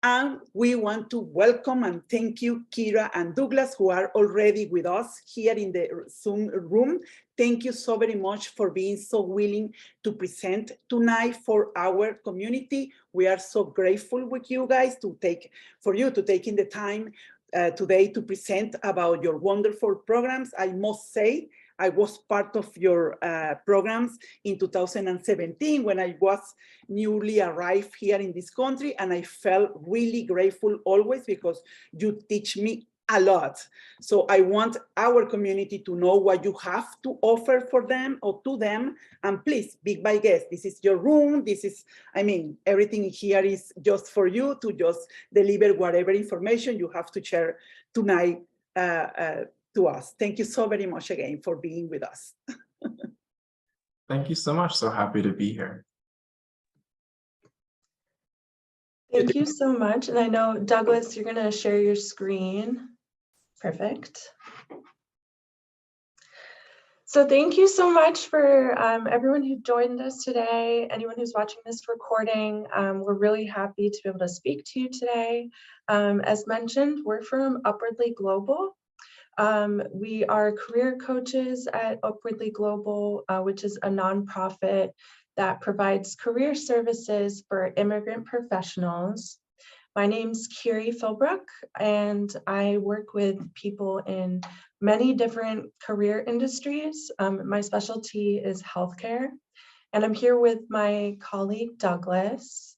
And we want to welcome and thank you, Kira and Douglas, who are already with us here in the Zoom room. Thank you so very much for being so willing to present tonight for our community. We are so grateful with you guys for you to taking the time today to present about your wonderful programs. I must say, I was part of your programs in 2017 when I was newly arrived here in this country, and I felt really grateful always because you teach me a lot. So I want our community to know what you have to offer for them or to them. And please, be my guest. This is your room. This is, I mean, everything here is just for you to just deliver whatever information you have to share tonight to us. Thank you so very much again for being with us. Thank you so much. So happy to be here. Thank you so much. And I know, Douglas, you're going to share your screen. Perfect. So thank you so much for everyone who joined us today, anyone who's watching this recording. We're really happy to be able to speak to you today. As mentioned, we're from Upwardly Global. We are career coaches at Upwardly Global, which is a nonprofit that provides career services for immigrant professionals. My name's Kiri Philbrook, and I work with people in many different career industries. My specialty is healthcare, and I'm here with my colleague, Douglas.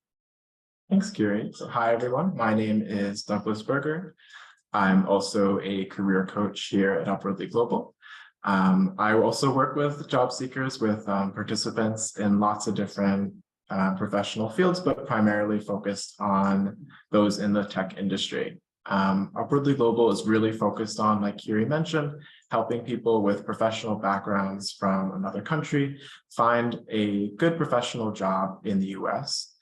Thanks, Kiri. So hi, everyone. My name is Douglas Berger. I'm also a career coach here at Upwardly Global. I also work with job seekers, with participants in lots of different professional fields, but primarily focused on those in the tech industry. Upwardly Global is really focused on, like Kiri mentioned, helping people with professional backgrounds from another country find a good professional job in the US.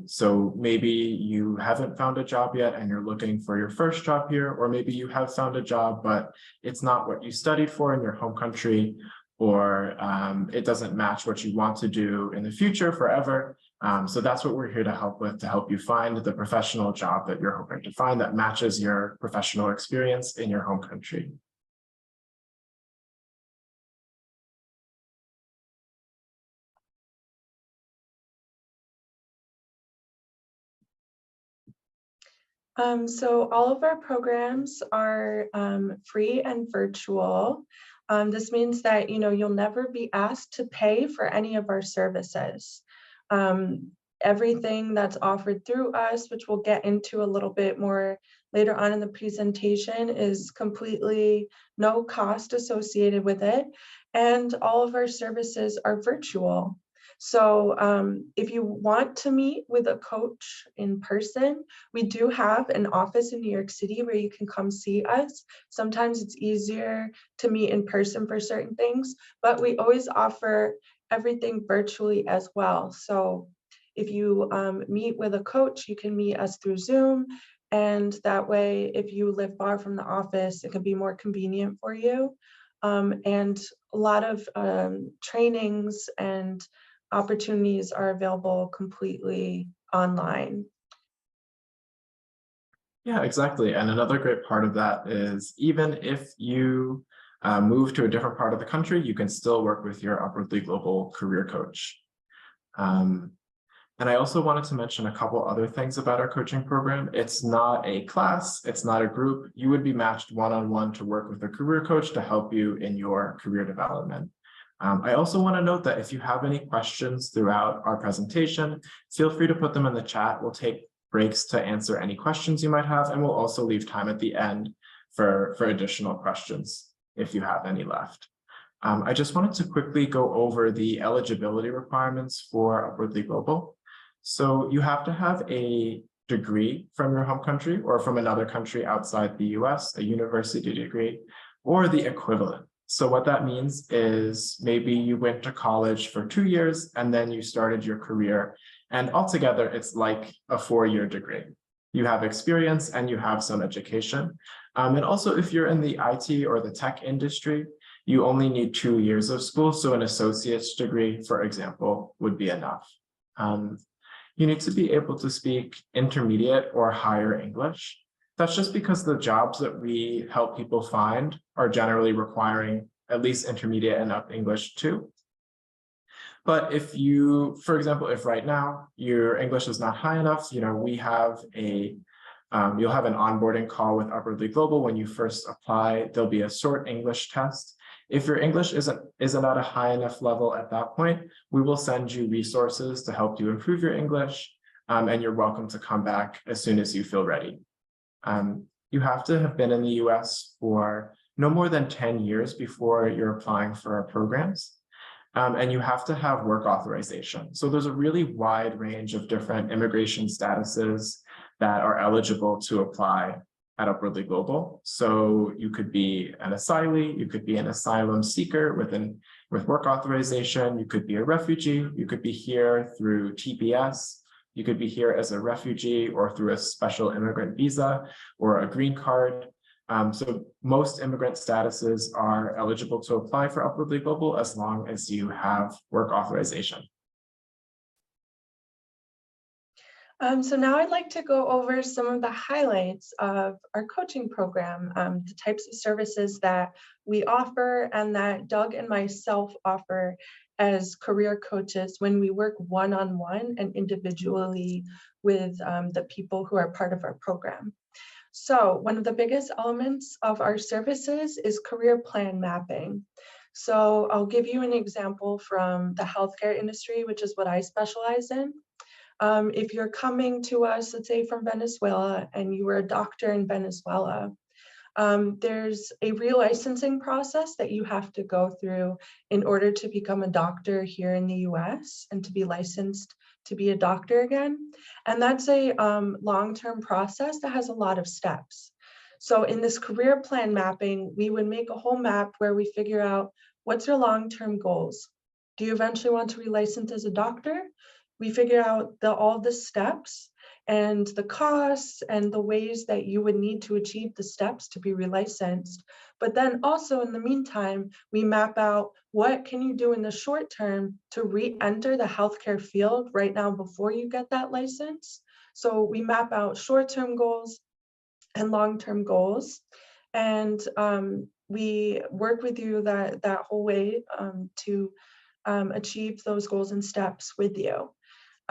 So maybe you haven't found a job yet and you're looking for your first job here, or maybe you have found a job, but it's not what you studied for in your home country, or it doesn't match what you want to do in the future forever. So that's what we're here to help with, to help you find the professional job that you're hoping to find that matches your professional experience in your home country. So all of our programs are free and virtual. This means that, you'll never be asked to pay for any of our services. Everything that's offered through us, which we'll get into a little bit more later on in the presentation, is completely no cost associated with it. And all of our services are virtual. So if you want to meet with a coach in person, we do have an office in New York City where you can come see us. Sometimes it's easier to meet in person for certain things, but we always offer everything virtually as well. So if you meet with a coach, you can meet us through Zoom. And that way, if you live far from the office, it can be more convenient for you. And a lot of trainings and opportunities are available completely online. Yeah, exactly. And another great part of that is, even if you move to a different part of the country, you can still work with your Upwardly Global career coach. And I also wanted to mention a couple other things about our coaching program. It's not a class, it's not a group. You would be matched one-on-one to work with a career coach to help you in your career development. I also want to note that if you have any questions throughout our presentation, feel free to put them in the chat. We'll take breaks to answer any questions you might have, and we'll also leave time at the end for additional questions if you have any left. I just wanted to quickly go over the eligibility requirements for Upwardly Global. So you have to have a degree from your home country or from another country outside the US, a university degree, or the equivalent. So what that means is maybe you went to college for 2 years and then you started your career, and altogether it's like a 4-year degree. You have experience and you have some education. And also, if you're in the IT or the tech industry, you only need 2 years of school. So an associate's degree, for example, would be enough. you need to be able to speak intermediate or higher English. That's just because the jobs that we help people find are generally requiring at least intermediate enough English too. But if you, for example, if right now your English is not high enough, we have you'll have an onboarding call with Upwardly Global when you first apply. There'll be a short English test. If your English isn't at a high enough level at that point, we will send you resources to help you improve your English, and you're welcome to come back as soon as you feel ready. You have to have been in the US for no more than 10 years before you're applying for our programs. And you have to have work authorization. So there's a really wide range of different immigration statuses that are eligible to apply at Upwardly Global. So you could be an asylee, you could be an asylum seeker with work authorization, you could be a refugee, you could be here through TPS, you could be here as a refugee or through a special immigrant visa or a green card. So most immigrant statuses are eligible to apply for Upwardly Global as long as you have work authorization. So now I'd like to go over some of the highlights of our coaching program, the types of services that we offer and that Doug and myself offer as career coaches when we work one-on-one and individually with the people who are part of our program. So one of the biggest elements of our services is career plan mapping. So I'll give you an example from the healthcare industry, which is what I specialize in. If you're coming to us, let's say from Venezuela, and you were a doctor in Venezuela, there's a relicensing process that you have to go through in order to become a doctor here in the US and to be licensed to be a doctor again. And that's a long-term process that has a lot of steps. So in this career plan mapping, we would make a whole map where we figure out what's your long-term goals. Do you eventually want to relicense as a doctor? We figure out all the steps and the costs and the ways that you would need to achieve the steps to be relicensed. But then also in the meantime, we map out what can you do in the short term to re-enter the healthcare field right now before you get that license. So we map out short-term goals and long-term goals. And we work with you that whole way to achieve those goals and steps with you.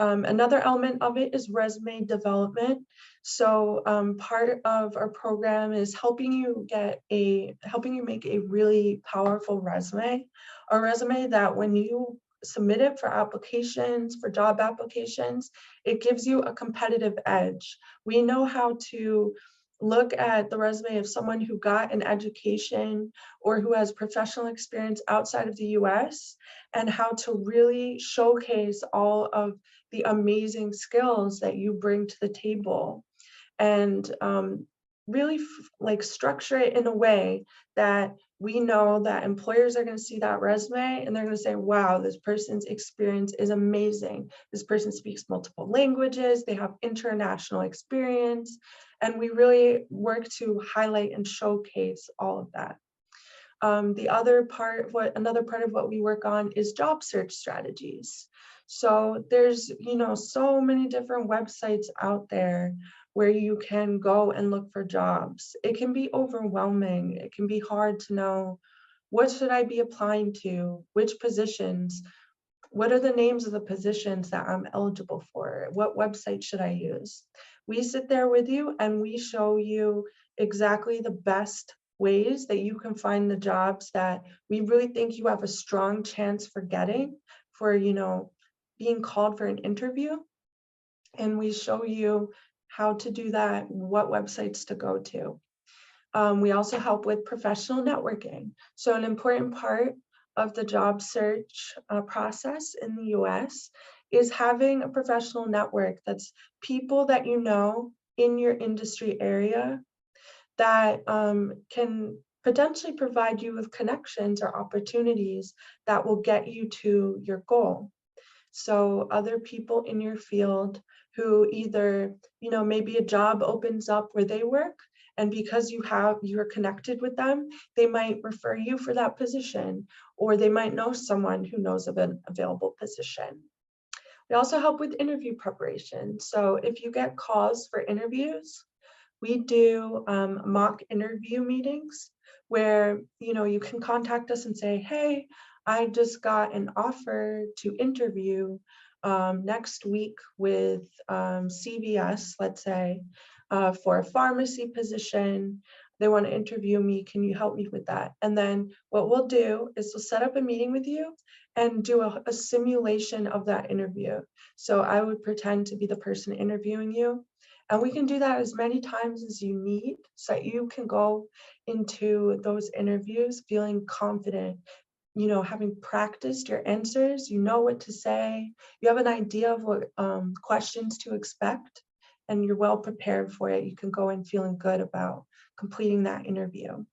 Another element of it is resume development. So part of our program is helping you make a really powerful resume, a resume that when you submit it for applications, for job applications, it gives you a competitive edge. We know how to look at the resume of someone who got an education or who has professional experience outside of the US and how to really showcase all of the amazing skills that you bring to the table and really structure it in a way that we know that employers are going to see that resume and they're going to say, wow, this person's experience is amazing. This person speaks multiple languages, they have international experience, and we really work to highlight and showcase all of that. Another part of what we work on is job search strategies. So there's, so many different websites out there where you can go and look for jobs. It can be overwhelming. It can be hard to know, what should I be applying to? Which positions? What are the names of the positions that I'm eligible for? What website should I use? We sit there with you and we show you exactly the best ways that you can find the jobs that we really think you have a strong chance for getting, for, being called for an interview. And we show you how to do that, what websites to go to. We also help with professional networking. So an important part of the job search process in the US is having a professional network that's people that you know in your industry area that can potentially provide you with connections or opportunities that will get you to your goal. So other people in your field who either, maybe a job opens up where they work, and because you're connected with them, they might refer you for that position, or they might know someone who knows of an available position. We also help with interview preparation. So if you get calls for interviews, we do mock interview meetings where, you can contact us and say, hey, I just got an offer to interview next week with CVS, let's say, for a pharmacy position. They want to interview me. Can you help me with that? And then what we'll do is we'll set up a meeting with you and do a simulation of that interview. So I would pretend to be the person interviewing you. And we can do that as many times as you need so that you can go into those interviews feeling confident, having practiced your answers, you know what to say, you have an idea of what questions to expect, and you're well prepared for it. You can go in feeling good about completing that interview.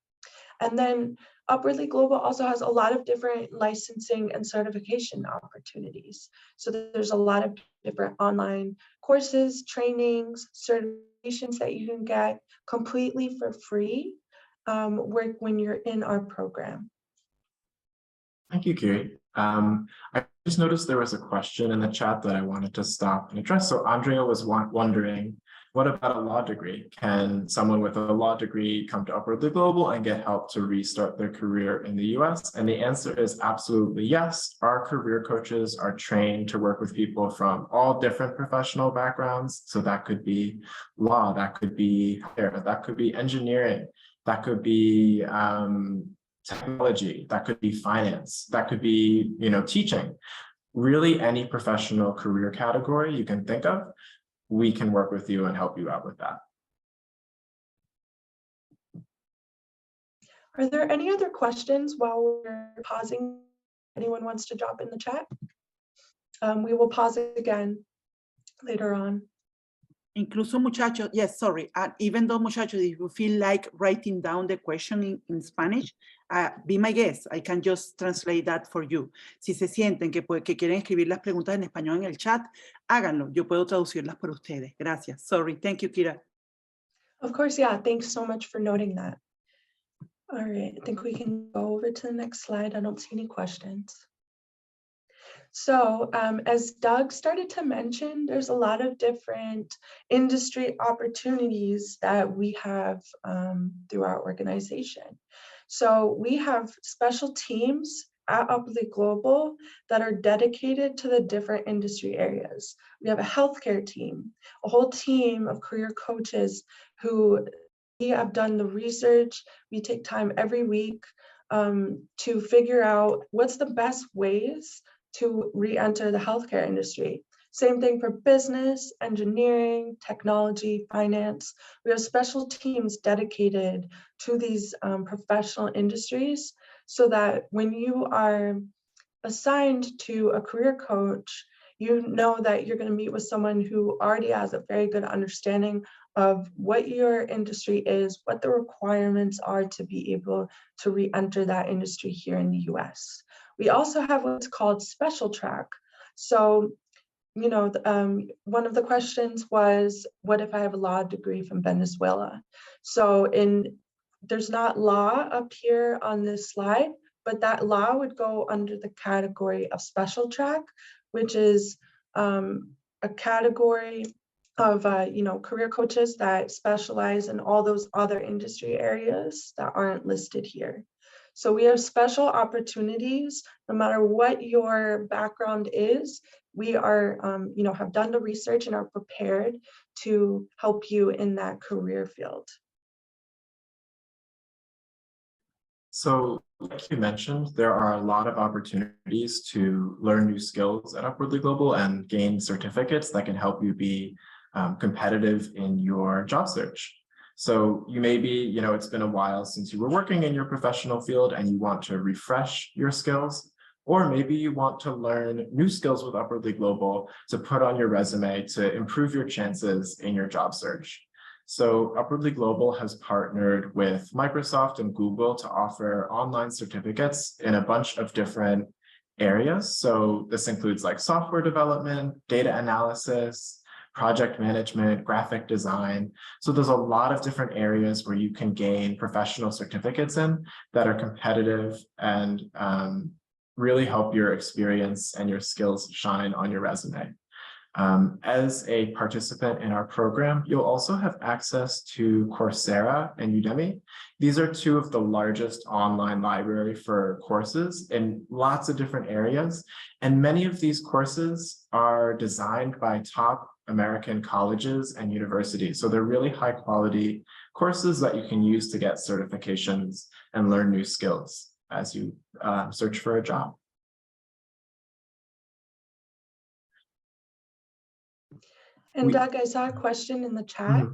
And then Upwardly Global also has a lot of different licensing and certification opportunities. So there's a lot of different online courses, trainings, certifications that you can get completely for free when you're in our program. Thank you, Kiri. I just noticed there was a question in the chat that I wanted to stop and address. So Andrea was wondering, what about a law degree? Can someone with a law degree come to Upwardly Global and get help to restart their career in the US? And the answer is absolutely yes. Our career coaches are trained to work with people from all different professional backgrounds. So that could be law, that could be hair, that could be engineering, that could be technology, that could be finance, that could be, teaching. Really any professional career category you can think of, we can work with you and help you out with that. Are there any other questions while we're pausing? Anyone wants to drop in the chat? We will pause it again later on. Incluso muchachos, yes, sorry. Even though muchachos, if you feel like writing down the question in Spanish, be my guest. I can just translate that for you. Si se sienten que quieren escribir las preguntas en español en el chat, háganlo. Yo puedo traducirlas por ustedes. Gracias. Sorry. Thank you, Kira. Of course, yeah. Thanks so much for noting that. All right. I think we can go over to the next slide. I don't see any questions. So as Doug started to mention, there's a lot of different industry opportunities that we have through our organization. So we have special teams at Upwardly Global that are dedicated to the different industry areas. We have a healthcare team, a whole team of career coaches who we have done the research. We take time every week to figure out what's the best ways to re-enter the healthcare industry. Same thing for business, engineering, technology, finance. We have special teams dedicated to these professional industries so that when you are assigned to a career coach, you know that you're going to meet with someone who already has a very good understanding of what your industry is, what the requirements are to be able to re-enter that industry here in the US. We also have what's called special track. So, one of the questions was, what if I have a law degree from Venezuela? So there's not law up here on this slide, but that law would go under the category of special track, which is a category of career coaches that specialize in all those other industry areas that aren't listed here. So we have special opportunities, no matter what your background is. We are, have done the research and are prepared to help you in that career field. So like you mentioned, there are a lot of opportunities to learn new skills at Upwardly Global and gain certificates that can help you be competitive in your job search. So you may be, it's been a while since you were working in your professional field and you want to refresh your skills, or maybe you want to learn new skills with Upwardly Global to put on your resume to improve your chances in your job search. So Upwardly Global has partnered with Microsoft and Google to offer online certificates in a bunch of different areas. So this includes like software development, data analysis, project management, graphic design. So there's a lot of different areas where you can gain professional certificates in that are competitive and really help your experience and your skills shine on your resume. As a participant in our program, you'll also have access to Coursera and Udemy. These are two of the largest online library for courses in lots of different areas. And many of these courses are designed by top American colleges and universities. So they're really high quality courses that you can use to get certifications and learn new skills as you search for a job. And Doug, I saw a question in the chat.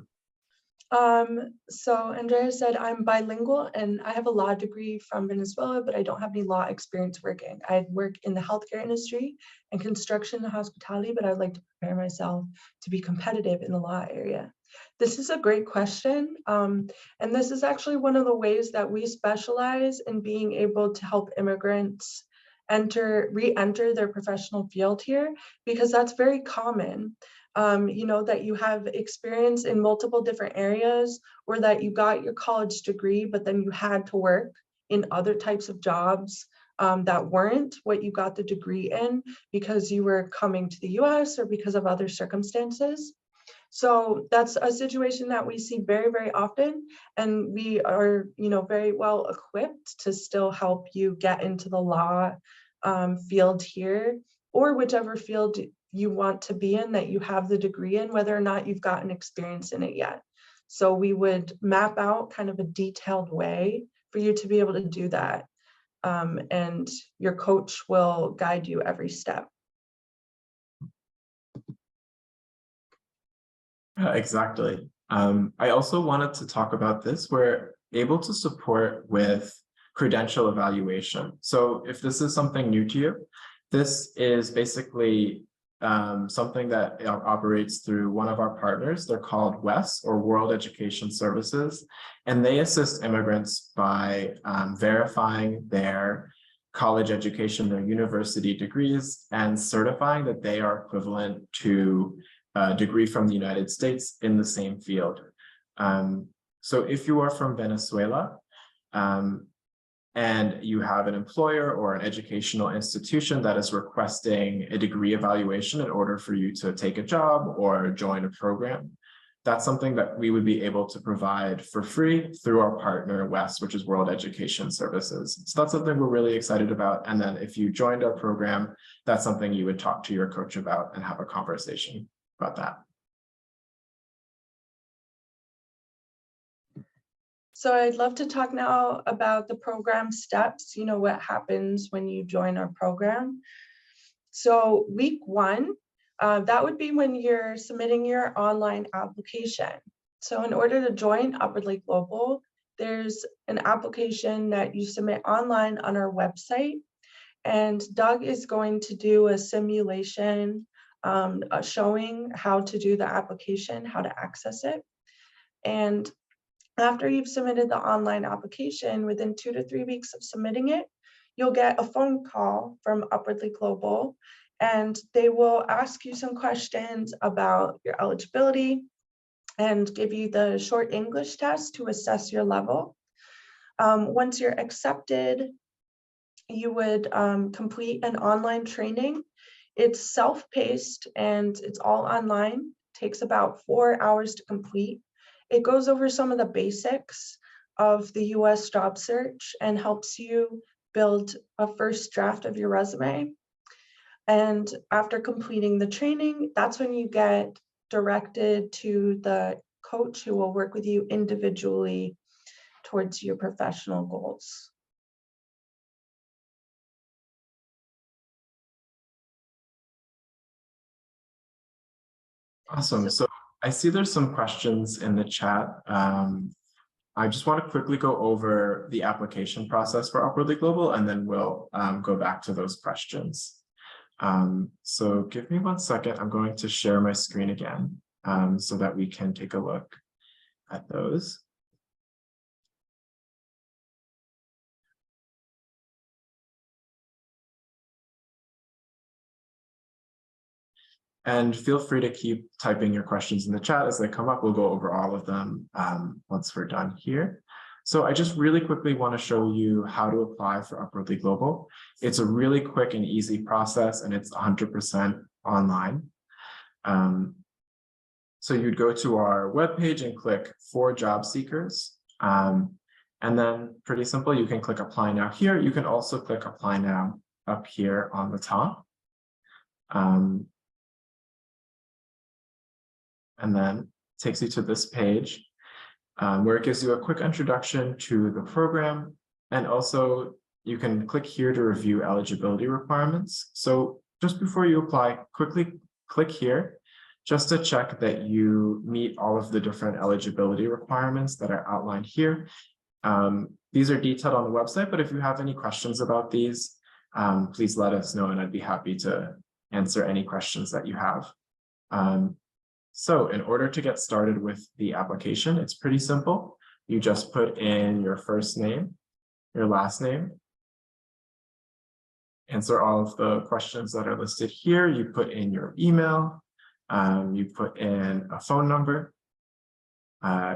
So Andrea said, I'm bilingual and I have a law degree from Venezuela, but I don't have any law experience working. I work in the healthcare industry and construction and hospitality, but I'd like to prepare myself to be competitive in the law area. This is a great question. And this is actually one of the ways that we specialize in being able to help immigrants re-enter their professional field here, because that's very common. You know, that you have experience in multiple different areas, or that you got your college degree, but then you had to work in other types of jobs that weren't what you got the degree in because you were coming to the US or because of other circumstances. So that's a situation that we see very, very often. And we are, you know, very well equipped to still help you get into the law field here, or whichever field you want to be in that you have the degree in, whether or not you've gotten experience in it yet. So we would map out kind of a detailed way for you to be able to do that. And your coach will guide you every step. Exactly. I also wanted to talk about this. We're able to support with credential evaluation. So if this is something new to you, this is basically something that operates through one of our partners. They're called WES, or World Education Services, and they assist immigrants by verifying their college education, their university degrees, and certifying that they are equivalent to a degree from the United States in the same field. So if you are from Venezuela, and you have an employer or an educational institution that is requesting a degree evaluation in order for you to take a job or join a program, that's something that we would be able to provide for free through our partner, WES, which is World Education Services. So that's something we're really excited about. And then if you joined our program, that's something you would talk to your coach about and have a conversation about that. So I'd love to talk now about the program steps, you know, what happens when you join our program. So week one, that would be when you're submitting your online application. So in order to join Upwardly Global, there's an application that you submit online on our website. And Doug is going to do a simulation showing how to do the application, how to access it. And after you've submitted the online application, within 2 to 3 weeks of submitting it, you'll get a phone call from Upwardly Global, and they will ask you some questions about your eligibility and give you the short English test to assess your level. Once you're accepted, you would complete an online training. It's self-paced and it's all online. It takes about 4 hours to complete. It goes over some of the basics of the US job search and helps you build a first draft of your resume. And after completing the training, that's when you get directed to the coach who will work with you individually towards your professional goals. Awesome. So I see there's some questions in the chat. I just want to quickly go over the application process for Upwardly Global, and then we'll go back to those questions. So give me 1 second. I'm going to share my screen again so that we can take a look at those. And feel free to keep typing your questions in the chat as they come up. We'll go over all of them once we're done here. So I just really quickly want to show you how to apply for Upwardly Global. It's a really quick and easy process, and it's 100% online. So you'd go to our webpage and click for job seekers. And then pretty simple, you can click apply now here. You can also click apply now up here on the top. And then it takes you to this page where it gives you a quick introduction to the program. And also you can click here to review eligibility requirements. So just before you apply, quickly click here just to check that you meet all of the different eligibility requirements that are outlined here. These are detailed on the website, but if you have any questions about these, please let us know and I'd be happy to answer any questions that you have. So in order to get started with the application, it's pretty simple. You just put in your first name, your last name, answer all of the questions that are listed here. You put in your email, you put in a phone number,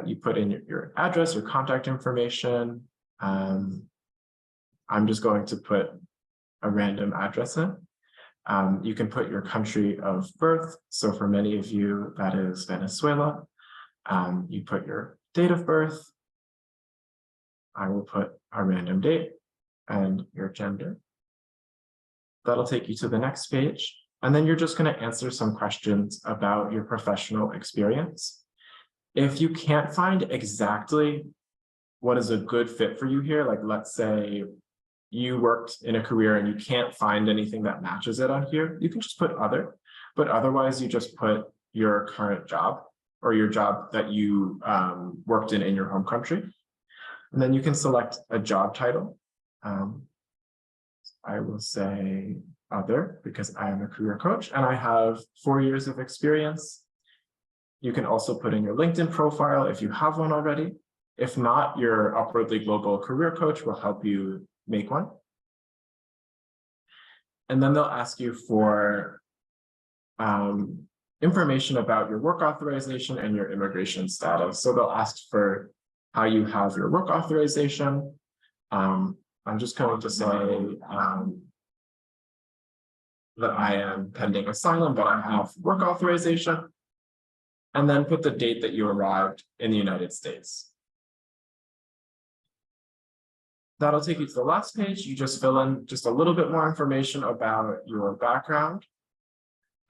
you put in your address, your contact information. I'm just going to put a random address in. You can put your country of birth. So for many of you, that is Venezuela. You put your date of birth. I will put a random date and your gender. That'll take you to the next page. And then you're just going to answer some questions about your professional experience. If you can't find exactly what is a good fit for you here, like let's say you worked in a career and you can't find anything that matches it on here, you can just put other, but otherwise you just put your current job or your job that you worked in your home country. And then you can select a job title. I will say other because I am a career coach and I have 4 years of experience. You can also put in your LinkedIn profile if you have one already. If not, your Upwardly Global Career Coach will help you make one. And then they'll ask you for information about your work authorization and your immigration status. So they'll ask for how you have your work authorization. I'm just going to say that I am pending asylum, but I have work authorization. And then put the date that you arrived in the United States. That'll take you to the last page. You just fill in just a little bit more information about your background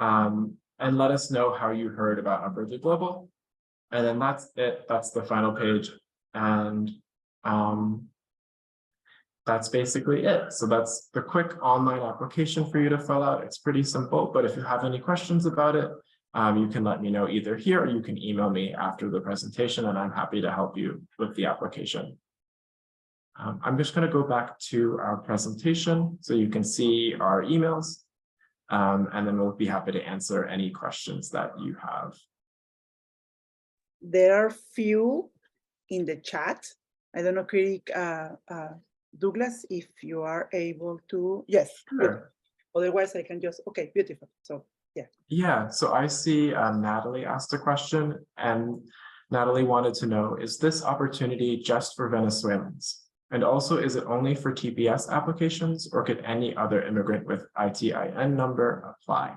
and let us know how you heard about Upwardly Global. And then that's it. That's the final page. And that's basically it. So that's the quick online application for you to fill out. It's pretty simple, but if you have any questions about it, you can let me know either here or you can email me after the presentation and I'm happy to help you with the application. I'm just going to go back to our presentation so you can see our emails and then we'll be happy to answer any questions that you have. There are few in the chat. I don't know, Douglas, if you are able to, yes. Sure. Otherwise I can just, okay, beautiful. So yeah. Yeah, so I see Natalie asked a question and Natalie wanted to know, is this opportunity just for Venezuelans? And also, is it only for TPS applications or could any other immigrant with ITIN number apply?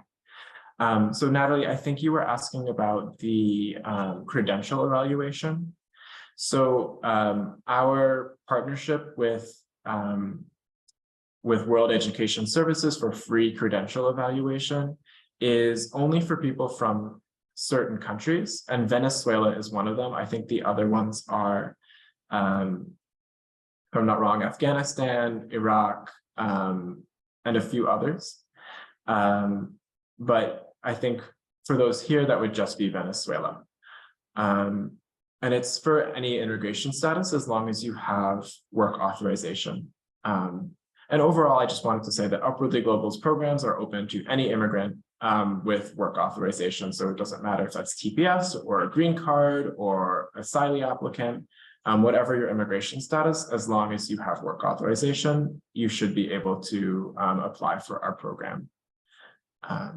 So Natalie, I think you were asking about the credential evaluation. So our partnership with World Education Services for free credential evaluation is only for people from certain countries, and Venezuela is one of them. I think the other ones are, if I'm not wrong, Afghanistan, Iraq, and a few others. But I think for those here, that would just be Venezuela. And it's for any immigration status as long as you have work authorization. And overall, I just wanted to say that Upwardly Global's programs are open to any immigrant with work authorization. So it doesn't matter if that's TPS or a green card or asylum applicant, whatever your immigration status, as long as you have work authorization, you should be able to apply for our program. I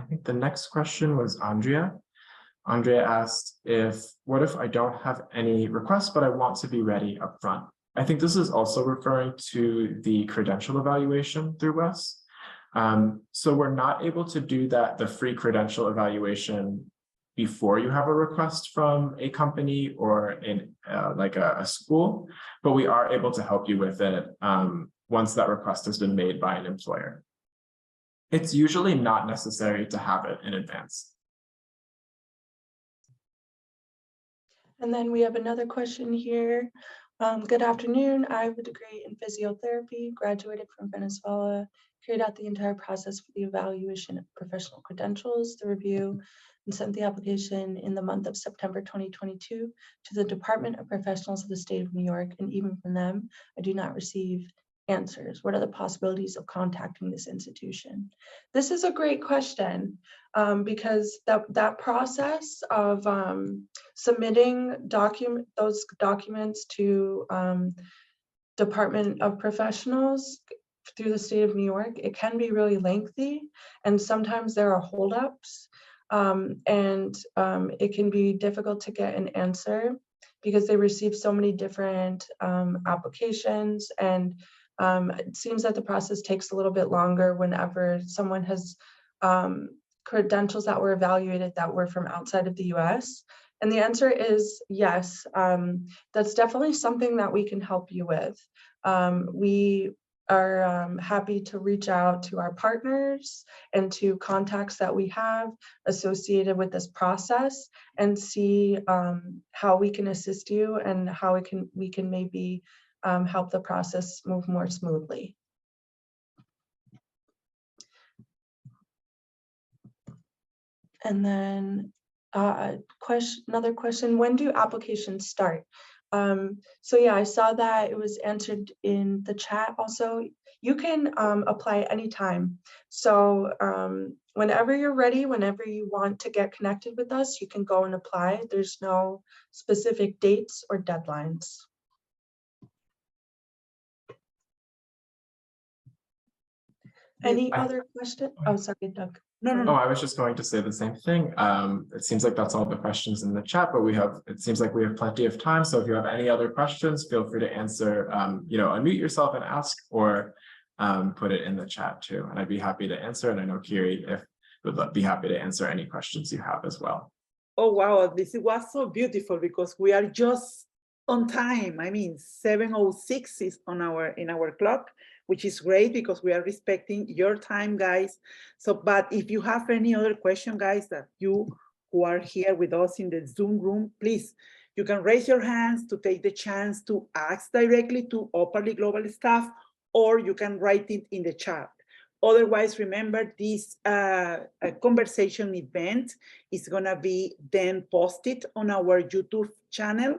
think the next question was Andrea. Andrea asked what if I don't have any requests, but I want to be ready up front? I think this is also referring to the credential evaluation through WES. So we're not able to do that, the free credential evaluation, before you have a request from a company or in like a school, but we are able to help you with it once that request has been made by an employer. It's usually not necessary to have it in advance. And then we have another question here. Good afternoon. I have a degree in physiotherapy, graduated from Venezuela, carried out the entire process for the evaluation of professional credentials, the review, and sent the application in the month of September 2022 to the Department of Professionals of the State of New York. And even from them, I do not receive answers. What are the possibilities of contacting this institution? This is a great question because that process of submitting those documents to Department of Professionals through the State of New York, it can be really lengthy, and sometimes there are holdups, and it can be difficult to get an answer because they receive so many different applications, and it seems that the process takes a little bit longer whenever someone has credentials that were evaluated that were from outside of the US. And the answer is yes. That's definitely something that we can help you with. We are happy to reach out to our partners and to contacts that we have associated with this process and see how we can assist you and how we can maybe help the process move more smoothly. And then another question, when do applications start? So yeah, I saw that it was answered in the chat also. You can apply anytime. So whenever you're ready, whenever you want to get connected with us, you can go and apply. There's no specific dates or deadlines. Any other question? Oh, sorry, Doug. No. Oh, I was just going to say the same thing. It seems like that's all the questions in the chat, but it seems like we have plenty of time. So if you have any other questions, feel free to answer, unmute yourself and ask, or put it in the chat too. And I'd be happy to answer. And I know Kiri would be happy to answer any questions you have as well. Oh, wow, this was so beautiful because we are just on time. I mean, 7:06 is in our clock, which is great because we are respecting your time, guys. So, but if you have any other question, guys, that you who are here with us in the Zoom room, please, you can raise your hands to take the chance to ask directly to Upperly Global staff, or you can write it in the chat. Otherwise, remember this conversation event is gonna be then posted on our YouTube channel.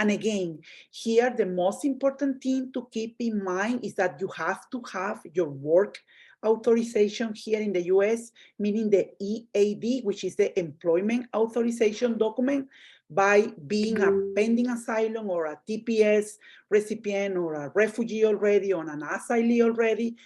And again, here, the most important thing to keep in mind is that you have to have your work authorization here in the US, meaning the EAD, which is the employment authorization document, by being a pending asylum or a TPS recipient or a refugee already or an asylee already.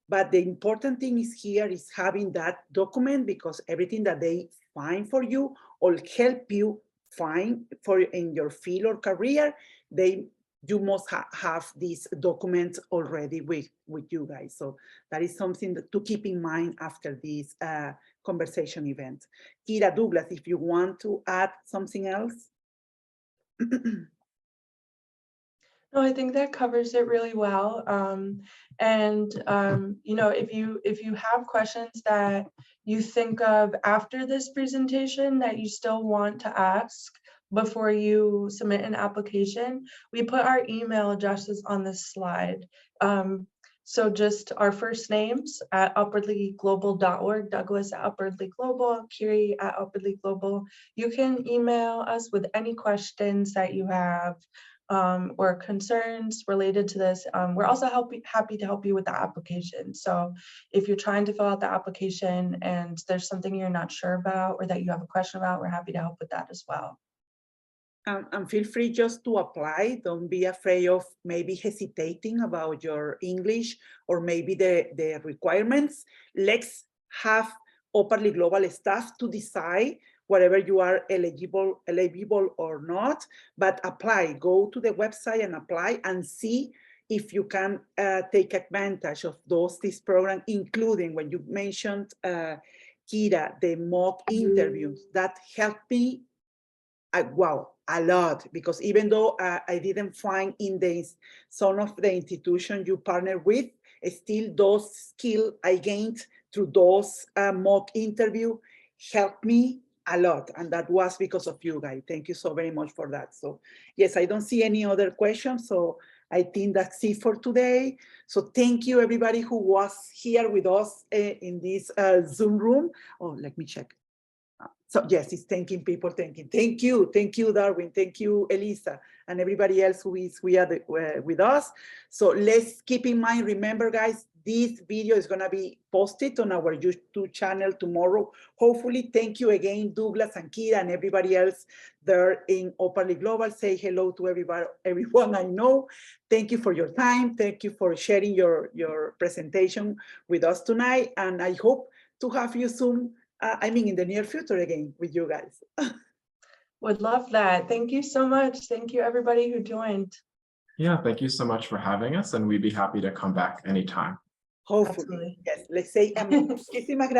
But the important thing is here is having that document, because everything that they find for you or help you find in your field or career, you must have these documents already with you guys. So that is something to keep in mind after this conversation event. Kira, Douglas, if you want to add something else. No, I think that covers it really well. If you have questions that you think of after this presentation that you still want to ask before you submit an application, we put our email addresses on this slide. So just our first names at upwardlyglobal.org, Douglas at Upwardly Global, Kiri at Upwardly Global. You can email us with any questions that you have or concerns related to this. We're also happy to help you with the application. So if you're trying to fill out the application and there's something you're not sure about or that you have a question about, we're happy to help with that as well. And feel free just to apply. Don't be afraid of maybe hesitating about your English or maybe the requirements. Let's have Upperly Global staff to decide whatever you are eligible or not, but apply. Go to the website and apply and see if you can take advantage of this program, including when you mentioned, Kira, the mock interviews, that helped me, wow, a lot, because even though I didn't find in some of the institutions you partner with, still those skills I gained through those mock interview helped me a lot, and that was because of you guys. Thank you so very much for that. So yes, I don't see any other questions, so I think that's it for today. So thank you everybody who was here with us in this Zoom room. Oh, let me check. So yes, it's thanking people, thanking. Thank you, Darwin. Thank you, Elisa, and everybody else who is with us. So let's keep in mind, remember guys, this video is gonna be posted on our YouTube channel tomorrow. Hopefully, thank you again, Douglas and Kira and everybody else there in Openly Global. Say hello to everyone I know. Thank you for your time. Thank you for sharing your presentation with us tonight. And I hope to have you soon, in the near future again with you guys. Would love that. Thank you so much. Thank you everybody who joined. Yeah, thank you so much for having us, and we'd be happy to come back anytime. Hopefully. Absolutely. Yes, let's say, muchísimas gracias.